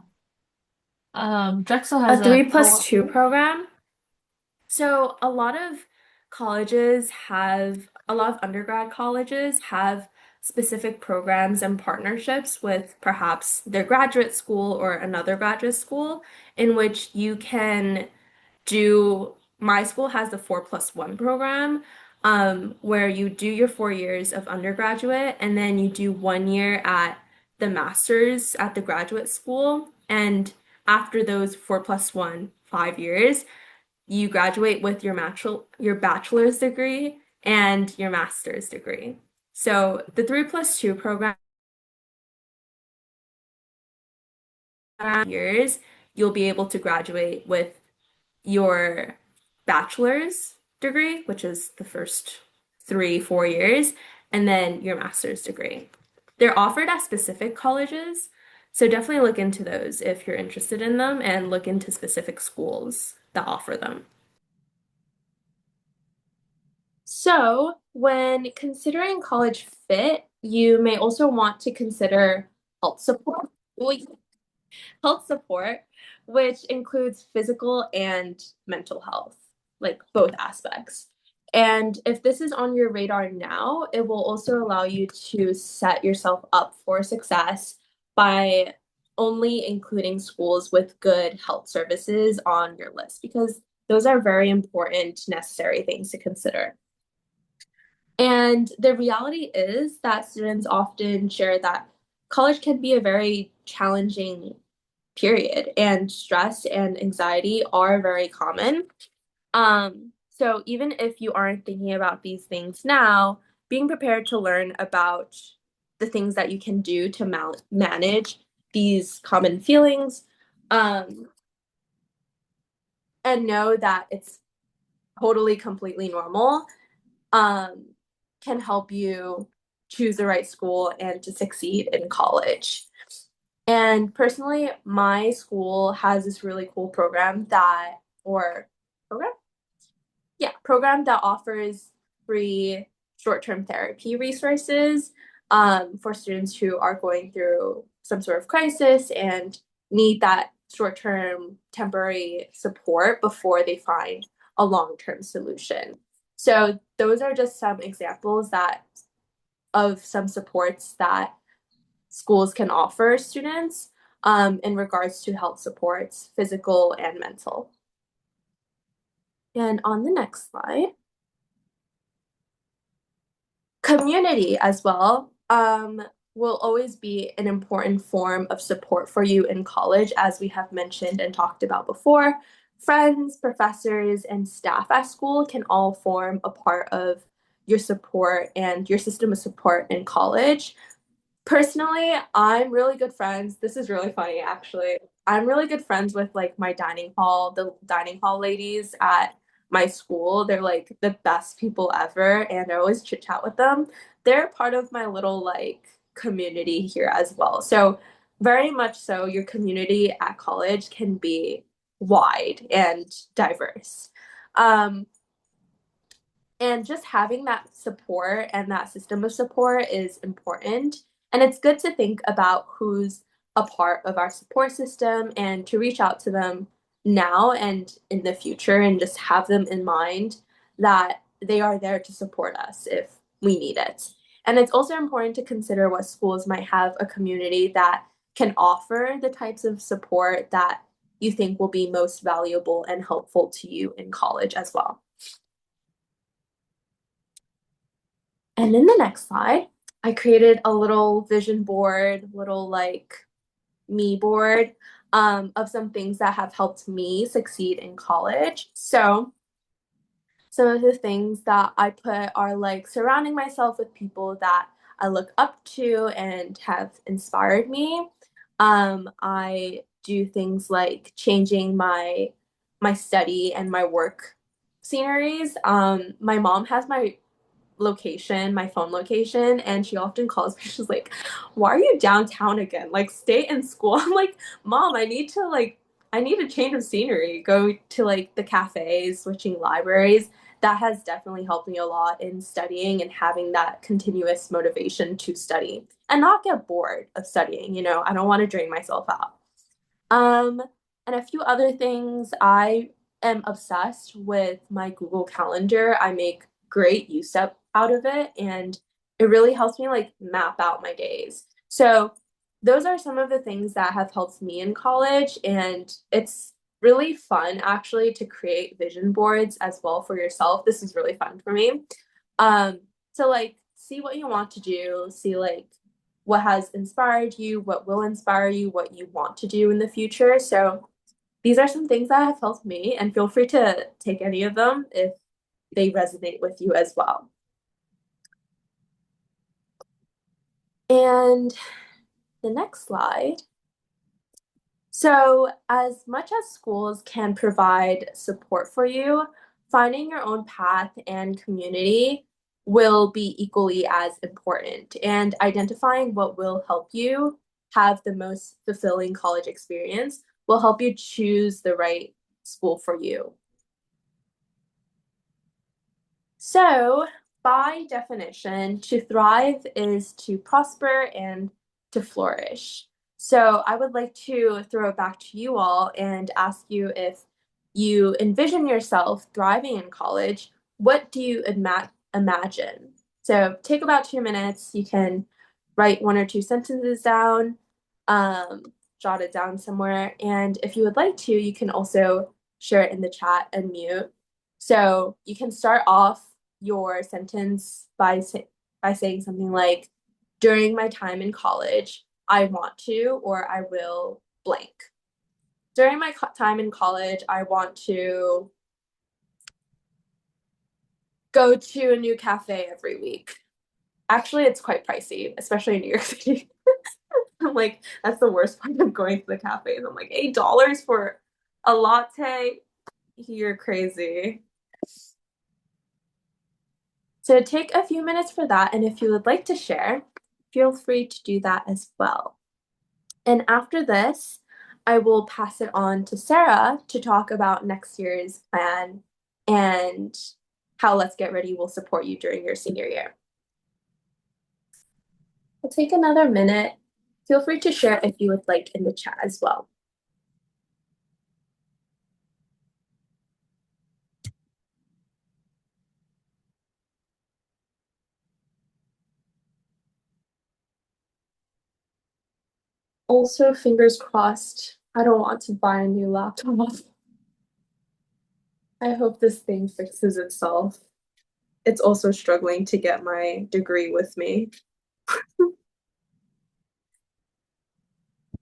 Drexel A has a three plus co-op. two program. So a lot of a lot of undergrad colleges have specific programs and partnerships with perhaps their graduate school or another graduate school in which you can do, my school has the 4+1 program, where you do your 4 years of undergraduate and then you do 1 year at the master's at the graduate school. And after those 4+1, 5 years, you graduate with your bachelor's degree and your master's degree. So the 3+2 program years, you'll be able to graduate with your bachelor's degree, which is the first 3, 4 years, and then your master's degree. They're offered at specific colleges, so definitely look into those if you're interested in them and look into specific schools that offer them. So, when considering college fit, you may also want to consider health support. Health support, which includes physical and mental health, like both aspects. And if this is on your radar now, it will also allow you to set yourself up for success by only including schools with good health services on your list, because those are very important, necessary things to consider. And the reality is that students often share that college can be a very challenging period, and stress and anxiety are very common. So even if you aren't thinking about these things now, being prepared to learn about the things that you can do to manage these common feelings, and know that it's totally, completely normal, um, can help you choose the right school and to succeed in college. And personally, my school has this really cool program, program that offers free short-term therapy resources for students who are going through some sort of crisis and need that short-term temporary support before they find a long-term solution. So those are just some examples of some supports that schools can offer students in regards to health supports, physical and mental. And on the next slide, community as well will always be an important form of support for you in college, as we have mentioned and talked about before. Friends, professors, and staff at school can all form a part of your support and your system of support in college. Personally, I'm really good friends. This is really funny, actually. I'm really good friends with like the dining hall ladies at my school. They're like the best people ever, and I always chit chat with them. They're part of my little like community here as well. So, very much so, your community at college can be wide and diverse. Um, and just having that support and that system of support is important. And it's good to think about who's a part of our support system and to reach out to them now and in the future and just have them in mind that they are there to support us if we need it. And it's also important to consider what schools might have a community that can offer the types of support that you think will be most valuable and helpful to you in college as well. And in the next slide, I created a little vision board, little like me board of some things that have helped me succeed in college. So some of the things that I put are like surrounding myself with people that I look up to and have inspired me. I do things like changing my study and my work sceneries. My mom has my phone location, and she often calls me. She's like, "Why are you downtown again? Like, stay in school." I'm like, "Mom, I need a change of scenery. Go to like the cafes, switching libraries." That has definitely helped me a lot in studying and having that continuous motivation to study and not get bored of studying. I don't want to drain myself out. Um, and a few other things, I am obsessed with my Google Calendar. I make great use out of it, and it really helps me like map out my days. So those are some of the things that have helped me in college, and it's really fun actually to create vision boards as well for yourself. This is really fun for me. So like see what you want to do, see like what has inspired you, what will inspire you, what you want to do in the future. So these are some things that have helped me, and feel free to take any of them if they resonate with you as well. And the next slide. So, as much as schools can provide support for you, finding your own path and community will be equally as important. And identifying what will help you have the most fulfilling college experience will help you choose the right school for you. So, by definition, to thrive is to prosper and to flourish. So, I would like to throw it back to you all and ask you, if you envision yourself thriving in college, what do you imagine? So, take about 2 minutes. You can write 1 or 2 sentences down, jot it down somewhere. And if you would like to, you can also share it in the chat and mute. So, you can start off your sentence by saying something like, during my time in college, I want to or I will blank. During my time in college, I want to go to a new cafe every week. Actually, it's quite pricey, especially in New York City. I'm like, that's the worst part of going to the cafes. I'm like, $8 for a latte? You're crazy. So take a few minutes for that, and if you would like to share, feel free to do that as well. And after this, I will pass it on to Sarah to talk about next year's plan and how Let's Get Ready will support you during your senior year. We'll take another minute. Feel free to share if you would like in the chat as well. Also, fingers crossed, I don't want to buy a new laptop. I hope this thing fixes itself. It's also struggling to get my degree with me.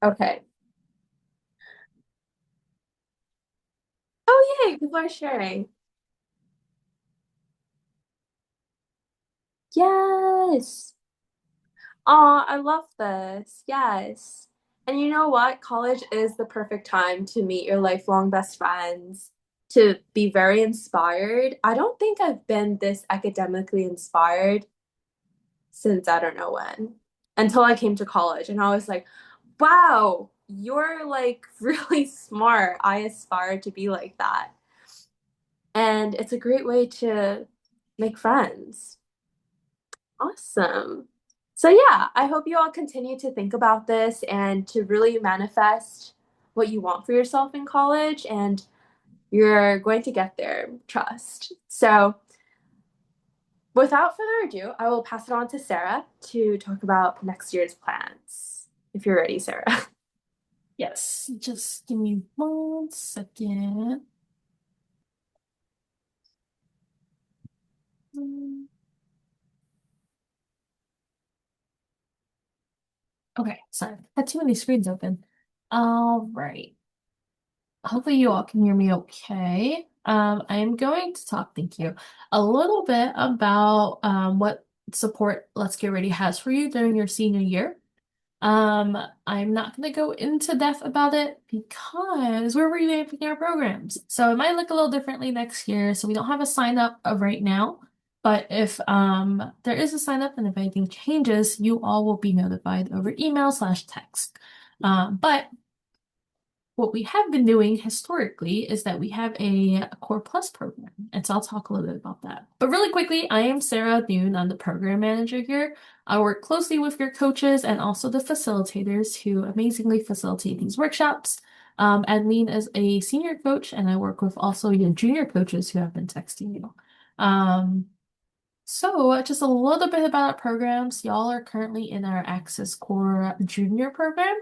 Okay. Oh, yay, people are sharing. Yes. Oh, I love this. Yes. And you know what? College is the perfect time to meet your lifelong best friends, to be very inspired. I don't think I've been this academically inspired since I don't know when, until I came to college. And I was like, wow, you're like really smart. I aspire to be like that. And it's a great way to make friends. Awesome. So yeah, I hope you all continue to think about this and to really manifest what you want for yourself in college, and you're going to get there, trust. So without further ado, I will pass it on to Sarah to talk about next year's plans. If you're ready, Sarah. Yes, just give me 1 second. Okay, sorry. I had too many screens open. All right. Hopefully you all can hear me okay. I'm going to talk, thank you, a little bit about what support Let's Get Ready has for you during your senior year. I'm not going to go into depth about it because we're revamping our programs. So it might look a little differently next year. So we don't have a sign up of right now. But if there is a sign up and if anything changes, you all will be notified over email/text. But what we have been doing historically is that we have a Core Plus program. And so I'll talk a little bit about that. But really quickly, I am Sarah Noon. I'm the program manager here. I work closely with your coaches and also the facilitators who amazingly facilitate these workshops. Adeline is a senior coach, and I work with also your junior coaches who have been texting you. So just a little bit about our programs. Y'all are currently in our Access Core Junior program.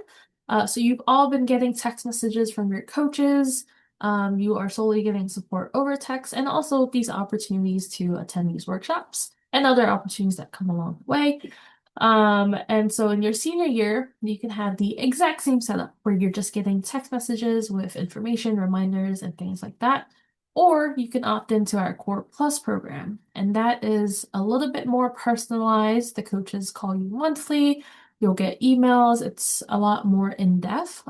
So you've all been getting text messages from your coaches. You are solely getting support over text and also these opportunities to attend these workshops and other opportunities that come along the way. And so in your senior year, you can have the exact same setup where you're just getting text messages with information, reminders, and things like that. Or you can opt into our Core Plus program, and that is a little bit more personalized. The coaches call you monthly. You'll get emails. It's a lot more in-depth.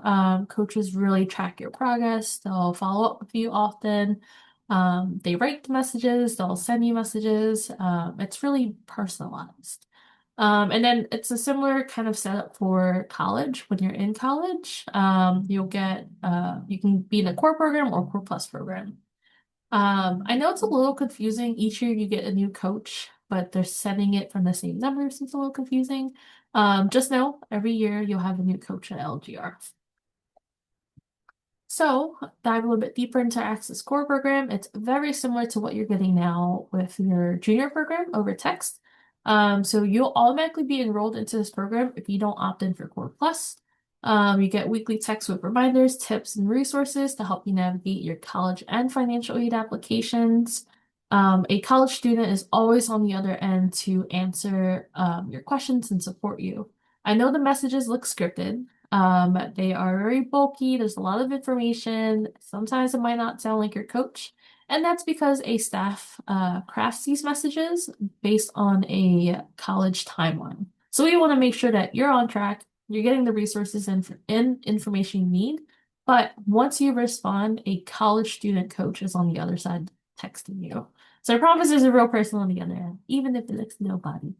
Coaches really track your progress. They'll follow up with you often. They write the messages. They'll send you messages. It's really personalized. And then it's a similar kind of setup for college. When you're in college, you'll get you can be in a core program or core plus program. I know it's a little confusing. Each year you get a new coach, but they're setting it from the same numbers, so it's a little confusing. Just know every year you'll have a new coach at LGR. So, dive a little bit deeper into our Access Core program. It's very similar to what you're getting now with your junior program over text. So you'll automatically be enrolled into this program if you don't opt in for Core Plus. You get weekly texts with reminders, tips, and resources to help you navigate your college and financial aid applications. A college student is always on the other end to answer your questions and support you. I know the messages look scripted. They are very bulky. There's a lot of information. Sometimes it might not sound like your coach. And that's because a staff crafts these messages based on a college timeline. So we want to make sure that you're on track, you're getting the resources and information you need. But once you respond, a college student coach is on the other side texting you. So I promise there's a real person on the other end, even if it looks nobody.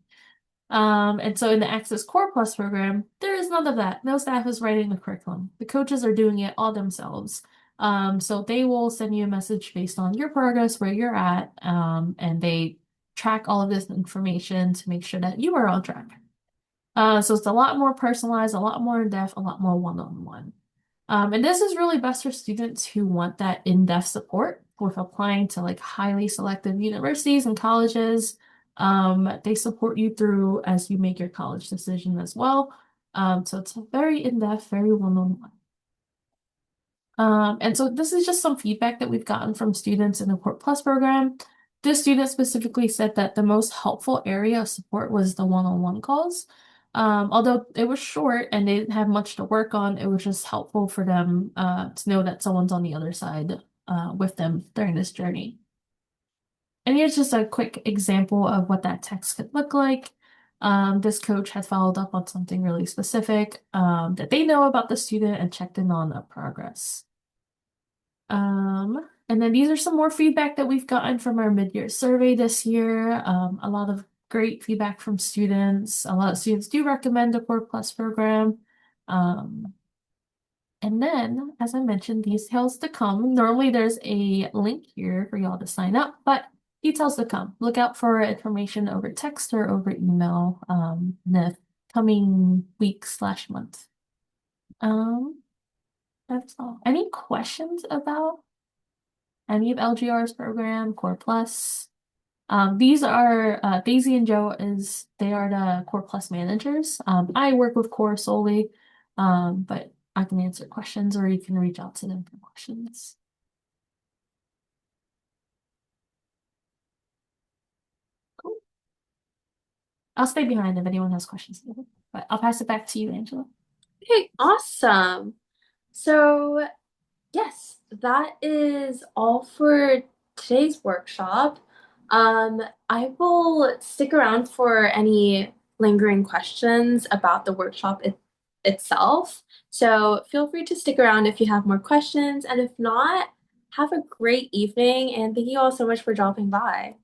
And so in the Access Core Plus program, there is none of that. No staff is writing the curriculum. The coaches are doing it all themselves. So they will send you a message based on your progress, where you're at, and they track all of this information to make sure that you are on track. So it's a lot more personalized, a lot more in-depth, a lot more one-on-one. And this is really best for students who want that in-depth support with applying to like highly selective universities and colleges. They support you through as you make your college decision as well. So it's very in-depth, very one-on-one. And so this is just some feedback that we've gotten from students in the Core Plus program. This student specifically said that the most helpful area of support was the one-on-one calls. Although it was short and they didn't have much to work on, it was just helpful for them to know that someone's on the other side with them during this journey. And here's just a quick example of what that text could look like. This coach had followed up on something really specific that they know about the student and checked in on the progress. And then these are some more feedback that we've gotten from our mid-year survey this year. A lot of great feedback from students. A lot of students do recommend the Core Plus program. And then, as I mentioned, details to come. Normally there's a link here for y'all to sign up, but details to come. Look out for information over text or over email in the coming week/month. That's all. Any questions about any of LGR's program, Core Plus? These are Daisy and Joe they are the Core Plus managers. I work with Core solely, but I can answer questions or you can reach out to them for questions. Cool. I'll stay behind if anyone has questions, but I'll pass it back to you, Angela. Okay, awesome. So, yes, that is all for today's workshop. I will stick around for any lingering questions about the workshop itself. So feel free to stick around if you have more questions, and if not, have a great evening, and thank you all so much for dropping by.